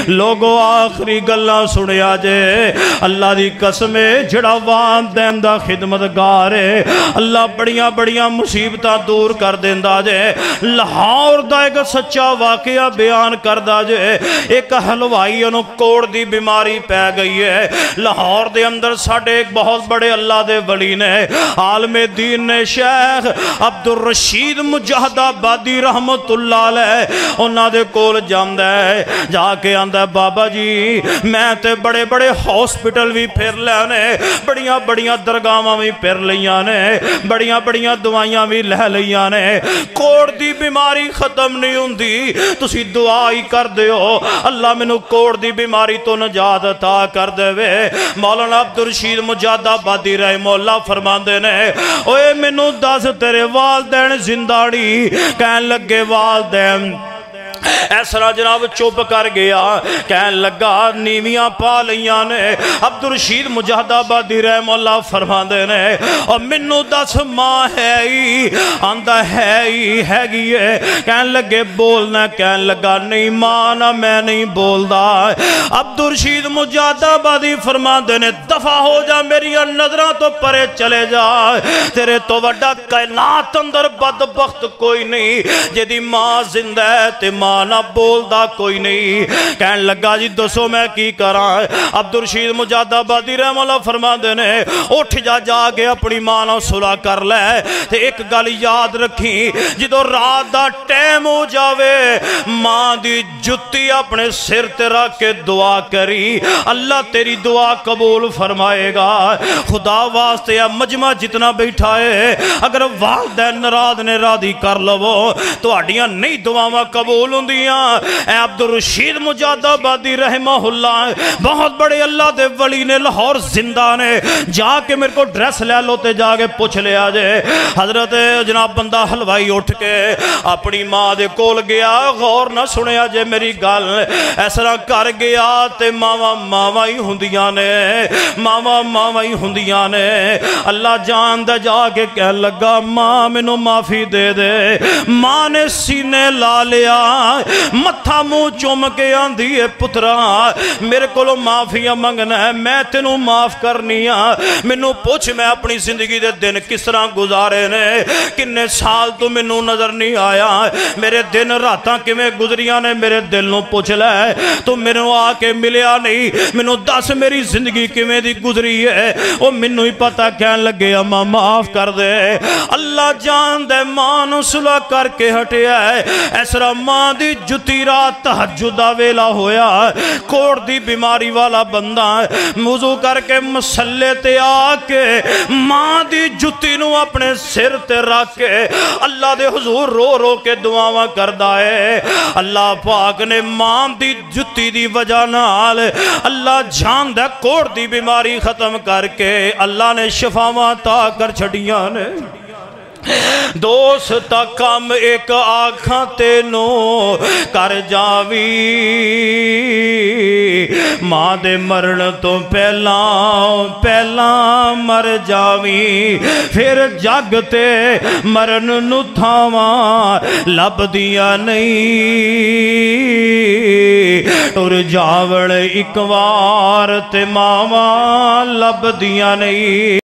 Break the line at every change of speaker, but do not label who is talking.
لوگو آخری گلاں سنیا جے اللہ دی قسم جڑا والدین دا خدمتگار ہے اللہ بڑیاں بڑیاں مصیبتاں دور کر دیندا جے لاہور دا ایک سچا واقعہ بیان کردہ جے ایک حلوائی انہوں کوڑ دی بیماری پہ گئی ہے لاہور دے اندر ساڑھے ایک بہت بڑے اللہ دے ولی نے عالم دین نے شیخ عبدالرشید مجاہد آبادی رحمت اللہ علیہ انہاں دے کول جاندہ ہے جا کے آندہ بابا جی میں تے بڑے بڑے ہاسپٹل بھی پھر لیانے بڑیاں بڑیاں درگاہاں بھی پھر لیانے بڑیاں بڑیاں دوائیاں بھی لے لیانے کوڑ دی بیماری ختم نہیں ہوندی تسی دعائی کر دے ہو اللہ میں نو کوڑ دی بیماری تو نجات عطا کر دے وے مولانا عبدالرشید مجاہد آبادی رحمہ اللہ فرماندے نے اوے میں نو دس تیرے والدین زنداری کہن لگے والدین ایسا جناب چوپ کر گیا کہن لگا نیویاں پا لیاں نے عبدالرشید مجاہد آبادی رحمہ اللہ فرماندے نے اور منو دس ماں ہے ہی آندہ ہے ہی ہے گئے کہن لگے بولنا کہن لگا نہیں ماں نہ میں نہیں بول دا عبدالرشید مجاہد آبادی فرماندے نے دفع ہو جا میری نظرہ تو پرے چلے جا تیرے تو وڈا کائنات اندر بدبخت کوئی نہیں جدی ماں زندہ ہے تے ماں نہ بول دا کوئی نہیں کہن لگا جی دسو میں کی کران عبدالرشید مجاہد آبادی رحمہ اللہ فرما دینے اٹھ جا کے اپنی ماں نہ صلح کر لے تے ایک گل یاد رکھی جدو رات دا ٹیم ہو جاوے ماں دی جتی اپنے سر تے رکھ کے دعا کری اللہ تیری دعا قبول فرمائے گا خدا واسطے یا مجمع جتنا بیٹھا ہے اگر والدین نراض نے راضی کر لو تو اڈیاں نہیں دعاواں قبول ہوں دیاں اے عبدالرشید مجاہد آبادی رحمہ اللہ بہت بڑے اللہ دے ولی نے لاہور زندہ نے جا کے میرے کو ڈریس لے لو تے جا کے پوچھ لے آجے حضرت جناب بندہ حلوائی اٹھ کے اپنی ماں دے کول گیا غور نہ سنے آجے میری گل ایسا کر گیا تے ماما ماما ہی ہندیاں نے ماما ماما ہی ہندیاں نے اللہ جان دے جا کے کہہ لگا ماں میں نو معافی دے دے ماں نے سینے لا لیا متھا منہ چوم کے آندھی ہے پترا میرے کولو معافیاں منگنا ہے میں تینوں معاف کرنی ہاں مینوں پوچھ میں اپنی زندگی دے دن کس طرح گزارے نے کنے سال تو مینوں نظر نہیں آیا میرے دن راتاں کیویں گزریاں نے میرے دل نوں پوچھ لے تو مینوں آ کے ملیا نہیں مینوں دس میری زندگی کیویں دی گزری ہے او مینوں ہی پتہ کہن لگے اماں معاف کر دے اللہ جان دے ماں نوں صلح کر کے ہٹیا ہے ایسا ماں دی جتی رات تہجد ویلا ہویا کوڑ دی بیماری والا بندہ وضو کر کے مسلے تے آ کے ماں دی جتی نو اپنے سر تے رکھ کے اللہ دے حضور رو رو کے دعاواں کردا ہے اللہ پاک نے ماں دی جتی دی وجہ نال اللہ جان دے کوڑ دی بیماری ختم کر کے اللہ نے شفاواں عطا کر چھڑیاں نے دوست کم ایک آنکھاں تینوں کر جاوی ماں دے مرن تو پہلا مر جاوی پھر جگ تے مرن نو تھاواں لب دیا نہیں ٹر جاوڑ ایک وار تے ماواں لب دیا نہیں